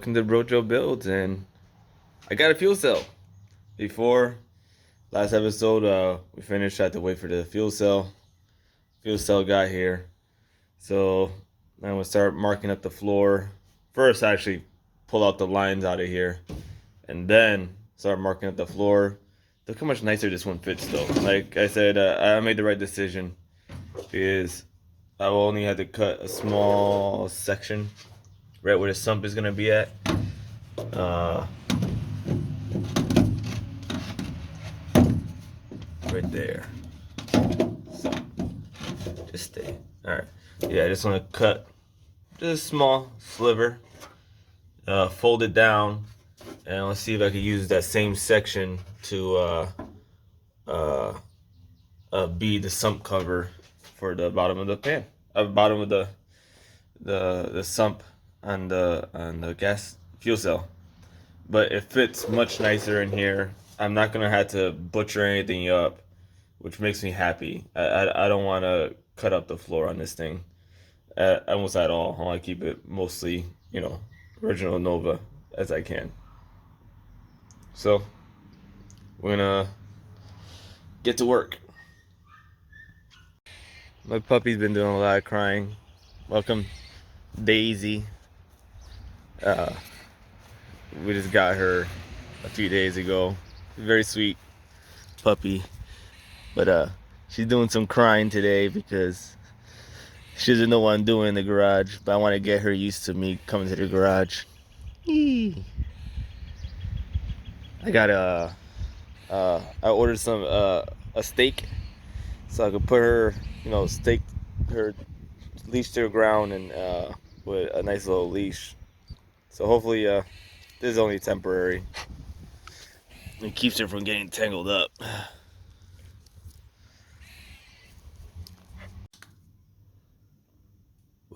welcome to Brojo Builds, and I got a fuel cell. Before last episode, we finished. I had to wait for the fuel cell. Fuel cell got here, so I'm gonna start marking up the floor. First, I actually pull out the lines out of here, and then start marking up the floor. Look how much nicer this one fits, though. Like I said, I made the right decision because I will only have to cut a small section right where the sump is gonna be at. Right there. So just stay. Alright. Yeah, I just want to cut just a small sliver. Fold it down, and let's see if I can use that same section to be the sump cover for the bottom of the pan. Bottom of the sump on the gas fuel cell. But it fits much nicer in here. I'm not gonna have to butcher anything up, which makes me happy. I don't want to cut up the floor on this thing almost at all. I want to keep it mostly, original Nova as I can. So we're gonna get to work. My puppy's been doing a lot of crying. Welcome, Daisy. We just got her a few days ago. Very sweet puppy. But she's doing some crying today because she doesn't know what I'm doing in the garage. But I want to get her used to me coming to the garage. Eee. I got I ordered some a steak so I could put her, stake her leash to the ground and with a nice little leash. So hopefully this is only temporary. It keeps her from getting tangled up.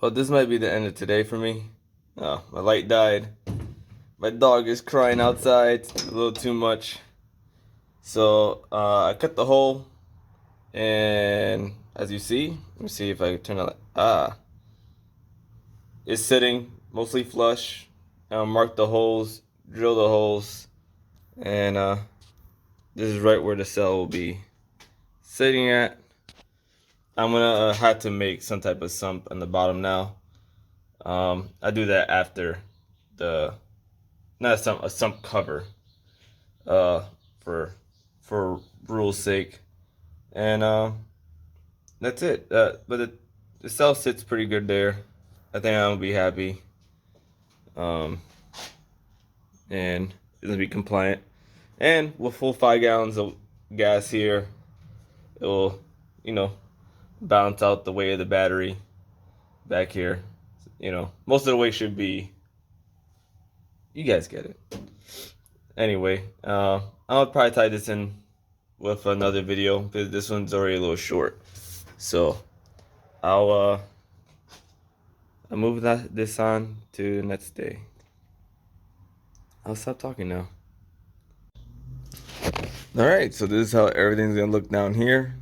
Well, this might be the end of today for me. Oh, my light died. My dog is crying outside a little too much. So I cut the hole, and as you see, let me see if I can turn the light. It's sitting mostly flush. I'll mark the holes, drill the holes, and this is right where the cell will be sitting at. I'm gonna have to make some type of sump on the bottom now. I do that after a sump cover, for rule's sake, and that's it. But the cell sits pretty good there. I think I'm gonna be happy. And it's gonna be compliant. And with full 5 gallons of gas here, it will, balance out the weight of the battery back here. Most of the weight should be, you guys get it. Anyway, I'll probably tie this in with another video because this one's already a little short. So I'll move this on to the next day. I'll stop talking now. Alright, so this is how everything's gonna look down here.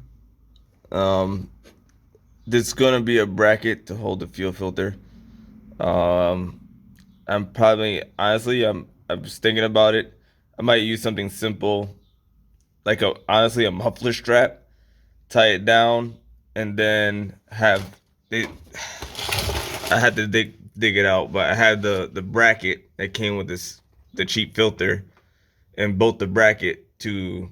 There's gonna be a bracket to hold the fuel filter. I'm just thinking about it. I might use something simple, like a muffler strap, tie it down, and then I had to dig it out, but I had the bracket that came with the cheap filter, and bolt the bracket to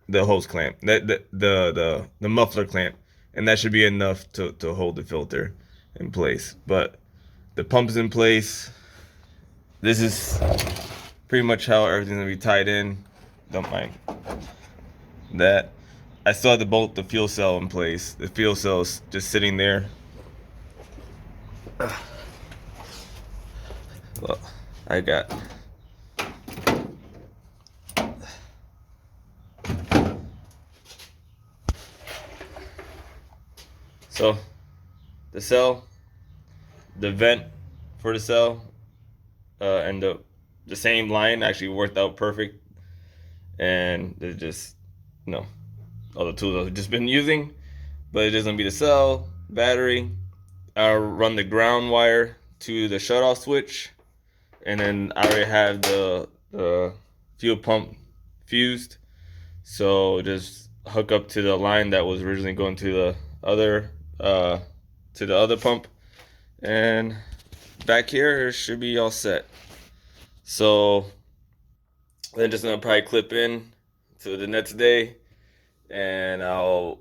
the hose clamp, the muffler clamp, and that should be enough to hold the filter in place. But the pump is in place. This is pretty much how everything's gonna be tied in. Don't mind that. I still have to bolt the fuel cell in place. The fuel cell's just sitting there. Well, I got so the cell, the vent for the cell, and the same line actually worked out perfect. And there's just, all the tools I've just been using, but it's just gonna be the cell, battery. I'll run the ground wire to the shutoff switch, and then I already have the fuel pump fused, so just hook up to the line that was originally going other uh, to the other pump, and back here it should be all set. So then just gonna probably clip in to the next day, and I'll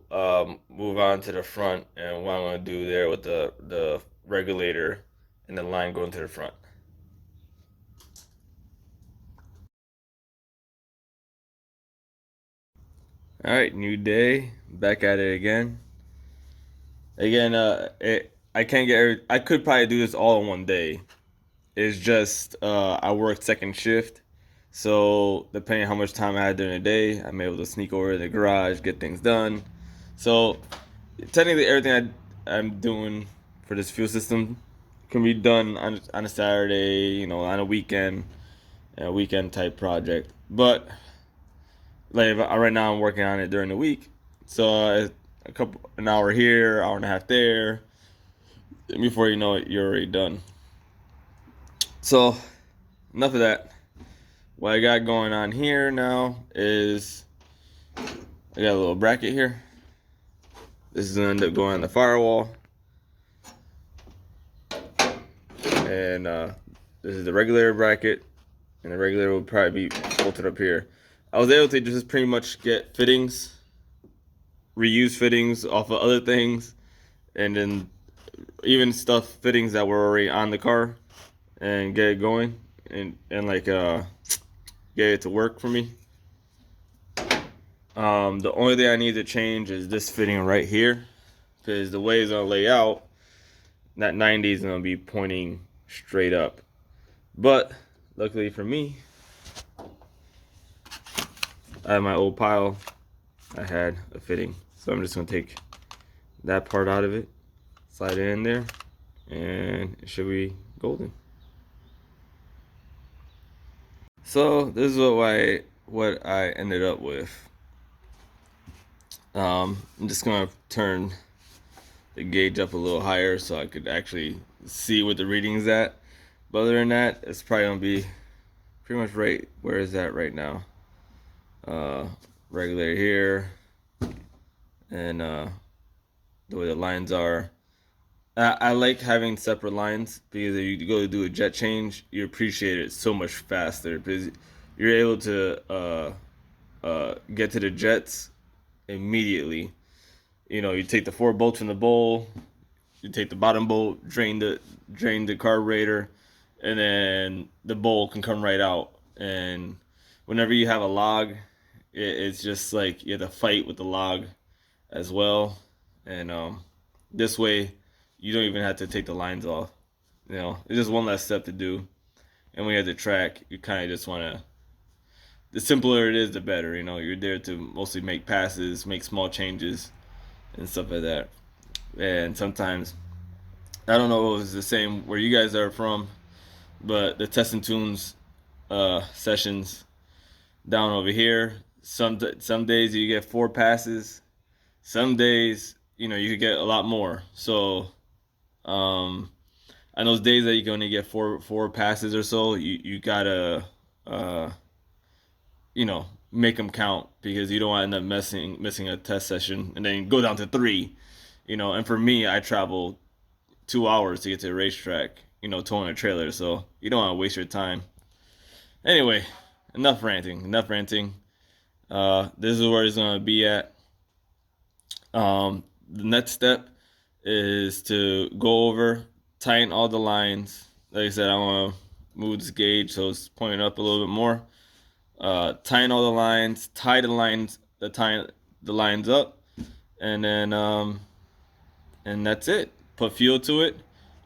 move on to the front and what I'm gonna do there with the regulator and the line going to the front. All right, new day, back at it again. Again, I can't I could probably do this all in one day. It's just I work second shift, so depending on how much time I had during the day, I'm able to sneak over to the garage, get things done. So technically, everything I'm doing for this fuel system can be done on a Saturday, on a weekend, a weekend type project. But like right now, I'm working on it during the week, so an hour here, hour and a half there. Before you know it, you're already done. So enough of that. What I got going on here now is I got a little bracket here. This is gonna end up going on the firewall, and this is the regulator bracket, and the regulator will probably be bolted up here. I was able to just pretty much get fittings, reuse fittings off of other things, and then even fittings that were already on the car, and get it going, and like get it to work for me. The only thing I need to change is this fitting right here, because the way it's gonna lay out, that 90 is gonna be pointing straight up. But luckily for me, I have my old pile. I had a fitting, so I'm just gonna take that part out of it, slide it in there, and it should be golden. So this is what I ended up with. I'm just gonna turn the gauge up a little higher so I could actually see what the reading's at. But other than that, it's probably gonna be pretty much right where is that right now. Regulator here, and the way the lines are. I like having separate lines because if you go to do a jet change, you appreciate it so much faster because you're able to get to the jets immediately. You take the 4 bolts from the bowl, you take the bottom bolt, drain the carburetor, and then the bowl can come right out. And whenever you have a log, it's just like you have to fight with the log as well. And this way, you don't even have to take the lines off. It's just one less step to do. And when you have the track, you kind of just want to. The simpler it is, the better. You're there to mostly make passes, make small changes, and stuff like that. And sometimes, I don't know if it's the same where you guys are from, but the test and tunes sessions down over here. Some days you get 4 passes. Some days, you could get a lot more. So, on those days that you can only get four passes or so, you gotta make them count because you don't want to end up missing a test session and then go down to 3. And for me, I travel 2 hours to get to the racetrack. Towing a trailer, so you don't want to waste your time. Anyway, enough ranting. This is where it's gonna be at. The next step is to go over, tighten all the lines. Like I said, I want to move this gauge so it's pointing up a little bit more. Tighten all the lines, tie the lines up, and then and that's it. Put fuel to it,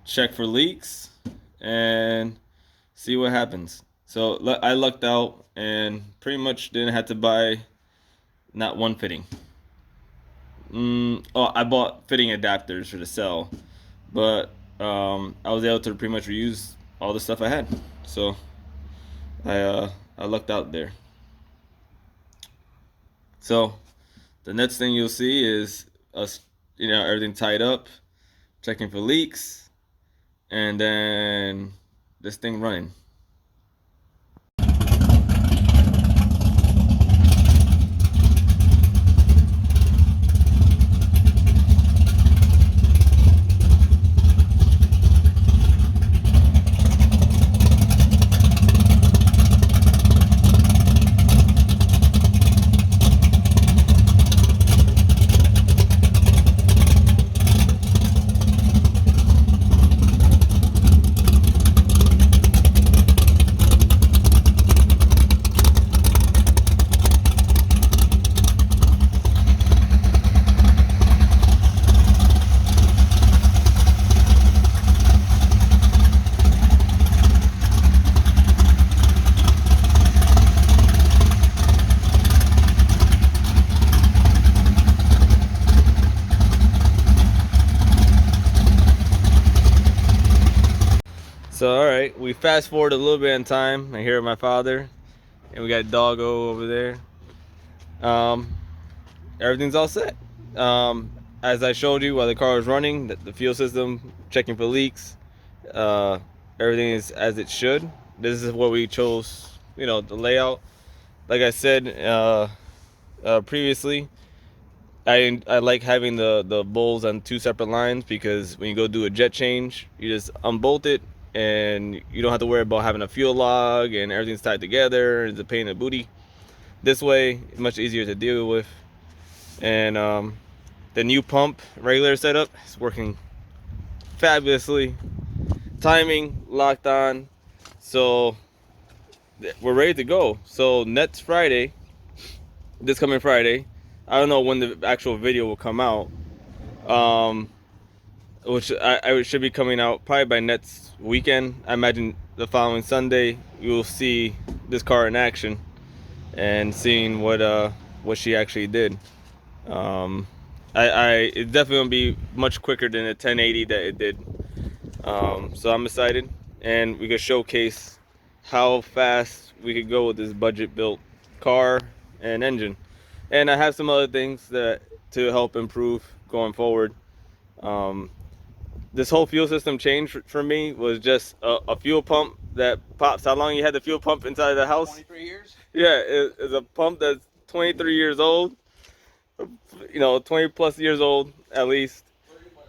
check for leaks, and see what happens. So I lucked out and pretty much didn't have to buy not one fitting. I bought fitting adapters for the cell, but I was able to pretty much reuse all the stuff I had. So I lucked out there. So the next thing you'll see is us, everything tied up, checking for leaks, and then this thing running. So all right, we fast forward a little bit in time. I hear my father, and we got Doggo over there. Everything's all set. As I showed you while the car was running, the fuel system, checking for leaks, everything is as it should. This is what we chose, you know, the layout. Like I said previously, I like having the bowls on two separate lines, because when you go do a jet change, you just unbolt it and you don't have to worry about having a fuel log and everything's tied together. It's a pain in the booty. This way, it's much easier to deal with. And the new pump regular setup is working fabulously. Timing locked on, so we're ready to go. So next Friday, this coming Friday, I don't know when the actual video will come out, which I should be coming out probably by next weekend. I imagine the following Sunday you will see this car in action and seeing what she actually did. It's definitely gonna be much quicker than the 1080 that it did. So I'm excited, and we could showcase how fast we could go with this budget built car and engine. And I have some other things that to help improve going forward. This whole fuel system change for me was just a fuel pump that pops. How long you had the fuel pump inside the house? 23 years. Yeah, it's a pump that's 23 years old. You know, 20 plus years old at least.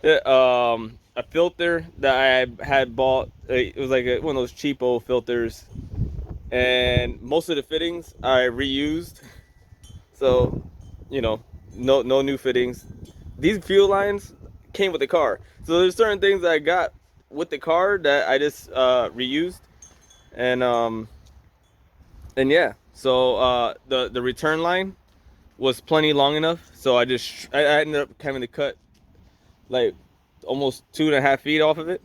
A filter that I had bought, it was like one of those cheapo filters, and most of the fittings I reused, so you know, no new fittings. These fuel lines came with the car, so there's certain things that I got with the car that I just reused. And yeah, so the return line was plenty long enough, so I ended up having to cut like almost 2.5 feet off of it.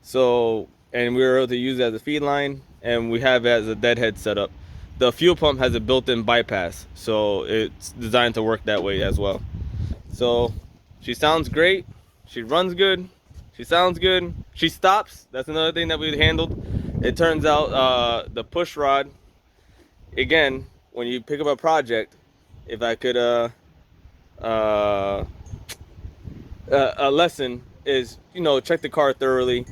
So, and we were able to use it as a feed line, and we have it as a deadhead setup. The fuel pump has a built-in bypass, so it's designed to work that way as well. So she sounds great, she runs good, she sounds good, she stops. That's another thing that we handled. It turns out the push rod, again, when you pick up a project, if I could a lesson is, you know, check the car thoroughly.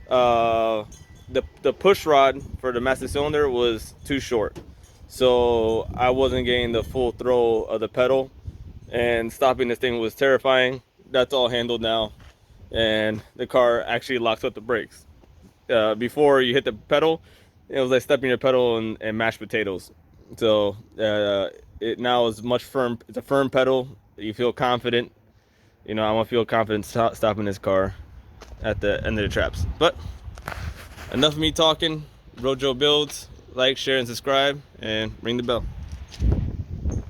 The push rod for the master cylinder was too short, so I wasn't getting the full throw of the pedal, and stopping this thing was terrifying. That's all handled now, and the car actually locks up the brakes. Before you hit the pedal, it was like stepping your pedal and mashed potatoes. So it now is much firm. It's a firm pedal. You feel confident. You know, I want to feel confident stopping this car at the end of the traps. But enough of me talking. Rojo Builds. Like, share, and subscribe, and ring the bell.